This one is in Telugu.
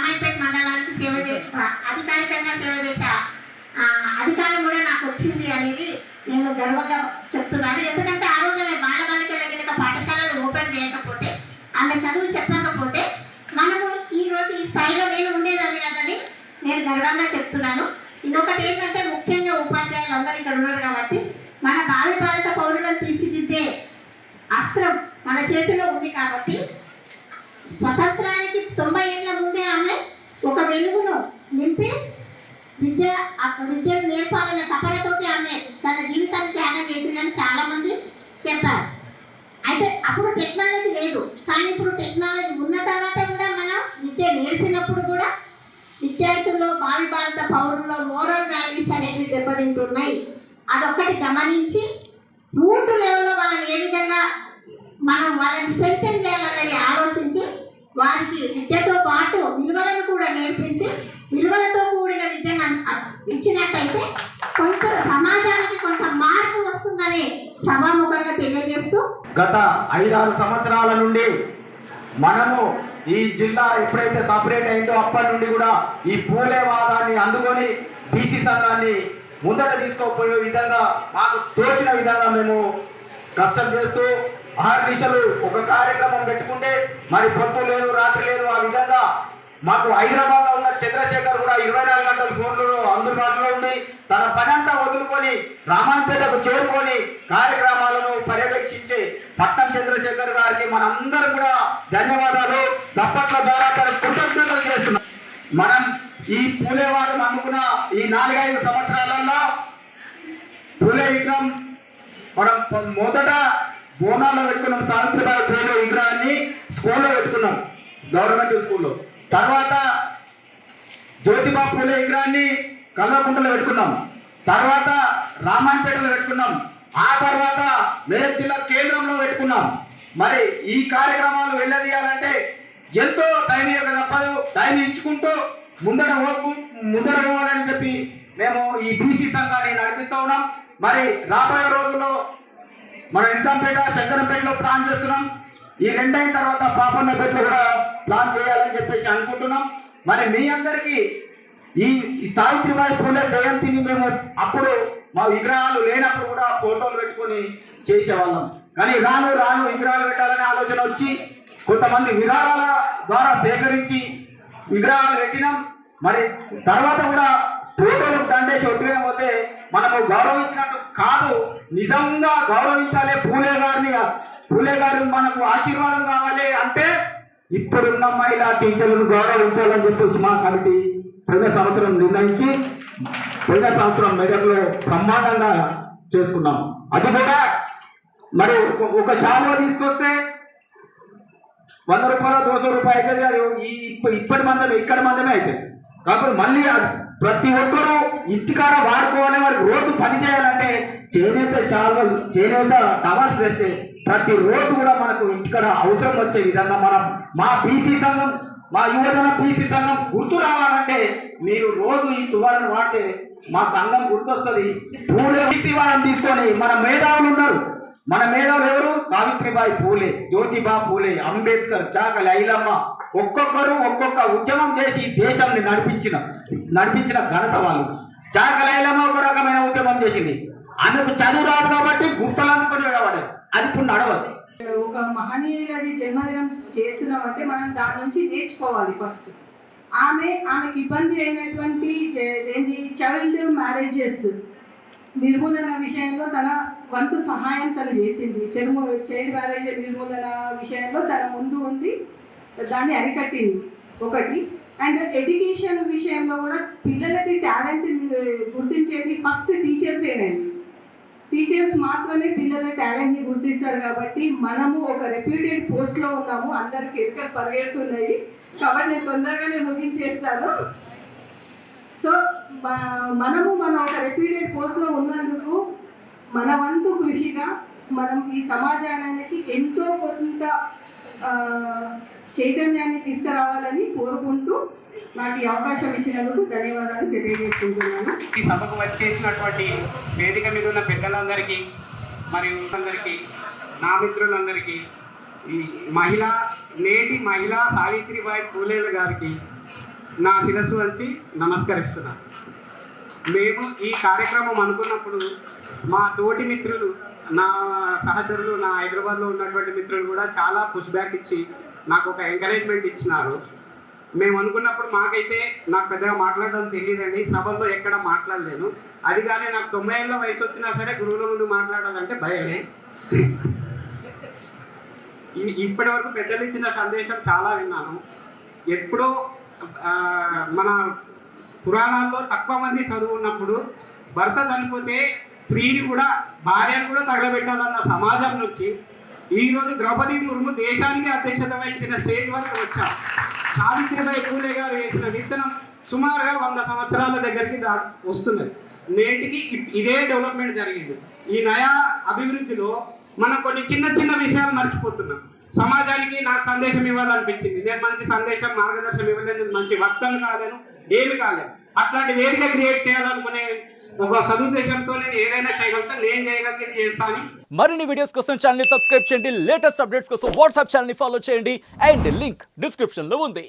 రామాయపేట మండలానికి అధికారికంగా సేవ చేసే అధికారం కూడా నాకు వచ్చింది అనేది నేను గర్వంగా చెప్తున్నాను. ఎందుకంటే ఆ రోజు ఆమె బాలబాలికల గినక పాఠశాలను ఓపెన్ చేయకపోతే, ఆమె చదువు చెప్పకపోతే మనము ఈరోజు ఈ స్థాయిలో నేను ఉండేదాన్ని కదని నేను గర్వంగా చెప్తున్నాను. ఇంకొకటి ఏంటంటే ముఖ్యంగా ఉపాధ్యాయులు అందరూ ఇక్కడ ఉన్నారు కాబట్టి మన భావి భారత పౌరులను తీర్చిదిద్దే అస్త్రం మన చేతిలో ఉంది కాబట్టి స్వతంత్రానికి 90 ఏళ్ల ముందే ఆమె ఒక వెలుగును నింపి విద్యను నేర్పాలన్న తపనతోటి ఆమె తన జీవితాన్ని త్యాగం చేసిందని చాలామంది చెప్పారు. అయితే అప్పుడు టెక్నాలజీ లేదు, కానీ ఇప్పుడు టెక్నాలజీ ఉన్న తర్వాత కూడా మనం విద్య నేర్పినప్పుడు కూడా విద్యార్థుల్లో భావి భారత పౌరుల్లో మోరల్ వాల్యూస్ అనేవి దెబ్బతింటున్నాయి. అదొక్కటి గమనించి రూట్ లెవెల్లో వాళ్ళని ఏ విధంగా మనం వాళ్ళని స్ట్రెంథెన్ చేయాలన్నది ఆలోచించి వారికి విద్యతో పాటు విలువలను కూడా నేర్పించి విలువలతో కూడిన విద్యను ఇచ్చినట్టయితే కొంత సమాజానికి కొంత మార్పు వస్తుందని సభాముఖంగా తెలియజేస్తూ, గత 5-6 సంవత్సరాల నుండి మనము ఈ జిల్లా ఎప్పుడైతే సపరేట్ అయిందో అప్పటి నుండి కూడా ఈ పూలేవాదాన్ని అందుకొని బీసీ సంఘాన్ని ముందట తీసుకోపోయే విధంగా మాకు తోచిన విధంగా మేము కష్టం చేస్తూ ఆర్నిషలు ఒక కార్యక్రమం పెట్టుకుంటే మరి పొద్దు లేదు రాత్రి లేదు ఆ విధంగా మాకు హైదరాబాద్లో ఉన్న చంద్రశేఖర్ కూడా 24 గంటల ఫోన్లు అందుబాటులో ఉంది. తన పని అంతా వదులుకొని రామాయపేటకు చేరుకొని కార్యక్రమాలను పర్యవేక్షించే పట్నం చంద్రశేఖర్ గారికి మనందరూ కూడా ధన్యవాదాలు చప్పట్ల ద్వారా కృతజ్ఞతలు చేస్తున్నాం. మనం ఈ పూలేవాదం అనుకున్న ఈ 4-5 సంవత్సరాలలో పూలే విగ్రహం మనం మొదట బోనాల్లో పెట్టుకున్నాం. సావిత్రిబాయి పూలే విగ్రహాన్ని స్కూల్లో పెట్టుకున్నాం, గవర్నమెంట్ స్కూల్లో. తర్వాత జ్యోతిబా పూలే విగ్రహాన్ని కల్వకుంటలో పెట్టుకున్నాం. తర్వాత రామాయపేటలో పెట్టుకున్నాం. ఆ తర్వాత మెదక్ జిల్లా కేంద్రంలో పెట్టుకున్నాం. మరి ఈ కార్యక్రమాలు వెళ్ళదీయాలంటే ఎంతో టైం ఇవ్వక తప్పదు. టైం ఇచ్చుకుంటూ ముందర పోవాలని చెప్పి మేము ఈ బీసీ సంఘాన్ని నడిపిస్తూ ఉన్నాం. మరి రాబోయే రోజుల్లో మన నిజాంపేట శంకరంపేటలో ప్లాన్ చేస్తున్నాం. ఈ 2 అయిన తర్వాత పాపన్నపేటలో కూడా ప్లాన్ చేయాలని చెప్పేసి అనుకుంటున్నాం. మరి మీ అందరికీ ఈ సావిత్రిబాయి పూలే జయంతిని మేము అప్పుడు మా విగ్రహాలు లేనప్పుడు కూడా ఫోటోలు పెట్టుకొని చేసేవాళ్ళం. కానీ రాను రాను విగ్రహాలు పెట్టాలనే ఆలోచన వచ్చి కొంతమంది విరాళాల ద్వారా సేకరించి విగ్రహాలు పెట్టినాం. మరి తర్వాత కూడా ఫోటోలు దండేసి ఒట్టిగా పోతే మనము గౌరవించినట్టు కాదు, నిజంగా గౌరవించాలి. పూలే గారు మనకు ఆశీర్వాదం కావాలి అంటే ఇప్పుడున్న మహిళా టీచర్లను గౌరవించాలని చెప్పేసి మా కమిటీ పోయిన సంవత్సరం నిర్ణయించి పోయిన సంవత్సరం మెదక్లో బ్రహ్మాండంగా చేసుకున్నాం. అది కూడా మరి ఒక శాలువా తీసుకొస్తే 100 రూపాయలు 200 రూపాయలు అవుతుంది. అది ఇప్పటి మందమే ఇక్కడ మందమే అవుతుంది. కాబట్టి మళ్ళీ ప్రతి ఒక్కరూ ఇంటికాడ వాడుకోవాలి. వారికి రోజు పని చేయాలంటే చేనేత శాలువలు చేనేత టవర్స్ వేస్తే ప్రతి రోజు కూడా మనకు ఇంటికాడ అవసరం వచ్చే విధంగా మనం మా బీసీ సంఘం మా యువజన బీసీ సంఘం గుర్తు రావాలంటే మీరు రోజు ఈ తువాలను వాడితే మా సంఘం గుర్తొస్తుంది. పూలే బీసీ వాళ్ళని తీసుకొని మన మేధావులు ఉన్నారు. మన మేధావులు ఎవరు? సావిత్రిబాయి పూలే, జ్యోతిబా పూలే, అంబేద్కర్, చాకలి ఐలమ్మ, ఒక్కొక్కరు ఒక్కొక్క ఉద్యమం చేసి దేశాన్ని నడిపించిన ఘనత వాళ్ళు. చాకలి ఐలమ్మ ఒక రకమైన ఉద్యమం చేసింది. ఆమెకు చదువు రాదు కాబట్టి గుర్తలందుకునే కాబట్టి అది ఇప్పుడు నడవదు. ఒక మహనీయులది జన్మదినం చేస్తున్నామంటే మనం దాని నుంచి నేర్చుకోవాలి. ఫస్ట్ ఆమెకి ఇబ్బంది అయినటువంటి చైల్డ్ మ్యారేజెస్ నిర్మూలన విషయంలో తన వంతు సహాయం తను చేసింది. చైల్డ్ మ్యారేజ్ నిర్మూలన విషయంలో తన ముందు ఉండి దాన్ని అరికట్టింది ఒకటి. అండ్ ఎడ్యుకేషన్ విషయంలో కూడా పిల్లలకి టాలెంట్ గుర్తించేది ఫస్ట్ టీచర్సేనండి. టీచర్స్ మాత్రమే పిల్లల టాలెంట్ని గుర్తిస్తారు. కాబట్టి మనము ఒక రెప్యూటెడ్ పోస్ట్లో ఉన్నాము. అందరికి ఎరుకలు పరిగెడుతున్నాయి కాబట్టి నేను తొందరగానే ముగించేస్తాను. సో మన ఒక రెప్యూటెడ్ పోస్ట్లో ఉన్నందుకు మన వంతు కృషిగా మనం ఈ సమాజానికి ఎంతో కొంత చైతన్యాన్ని తీసుకురావాలని కోరుకుంటూ నాకు ఈ అవకాశం ఇచ్చినందుకు ధన్యవాదాలు తెలియజేసుకుంటున్నాను. ఈ సభకు వచ్చేసినటువంటి వేదిక మీద ఉన్న పెద్దలందరికీ మరియు అందరికీ, నా మిత్రులందరికీ, ఈ నేటి మహిళా సావిత్రిబాయి పూలే గారికి నా శిరస్సు వంచి నమస్కరిస్తున్నాను. మేము ఈ కార్యక్రమం అనుకున్నప్పుడు మా తోటి మిత్రులు, నా సహచరులు, నా హైదరాబాద్లో ఉన్నటువంటి మిత్రులు కూడా చాలా పుష్ బ్యాక్ ఇచ్చి నాకు ఒక ఎంకరేజ్మెంట్ ఇచ్చినారు. మేము అనుకున్నప్పుడు మాకైతే నాకు పెద్దగా మాట్లాడడం తెలియదండి, సభల్లో ఎక్కడ మాట్లాడలేను. అది కానీ నాకు 90 ఏళ్ళ వయసు వచ్చినా సరే గురువుల ముందు మాట్లాడాలంటే భయమే. ఇప్పటి వరకు పెద్దలు ఇచ్చిన సందేశం చాలా విన్నాను. ఎప్పుడో మన పురాణాల్లో తక్కువ మంది చదువున్నప్పుడు భర్త చనిపోతే స్త్రీని కూడా, భార్యను కూడా తగలబెట్టాలన్న సమాజం నుంచి ఈరోజు ద్రౌపది ముర్ము దేశానికి అధ్యక్షత వహించిన స్టేజ్ వరకు వచ్చాం. సావిత్రిబాయి పూలే గారు వేసిన విత్తనం సుమారుగా 100 సంవత్సరాల దగ్గరికి వస్తున్నది. నేటికి ఇదే డెవలప్మెంట్ జరిగింది. ఈ నయా అభివృద్ధిలో మనం కొన్ని చిన్న చిన్న విషయాలు మర్చిపోతున్నాం. సమాజానికి నాకు సందేశం ఇవ్వాలనిపించింది. నేను మంచి సందేశం, మార్గదర్శనం ఇవ్వలేదు, మంచి వక్తను కాలేను, ఏమి కాలేదు. అట్లాంటి వేదిక క్రియేట్ చేయాలనుకునే ఒక సదుద్దేశంతో నేను ఏదైనా చేయగలుగుతా, నేను చేయగలిగింది చేస్తాను. మరిన్ని వీడియోస్ కోసం ఛానల్ ని సబ్స్క్రైబ్ చేయండి. లేటెస్ట్ అప్డేట్స్ కోసం వాట్సాప్ ఛానల్ ని ఫాలో చేయండి. అండ్ లింక్ డిస్క్రిప్షన్ లో ఉంది.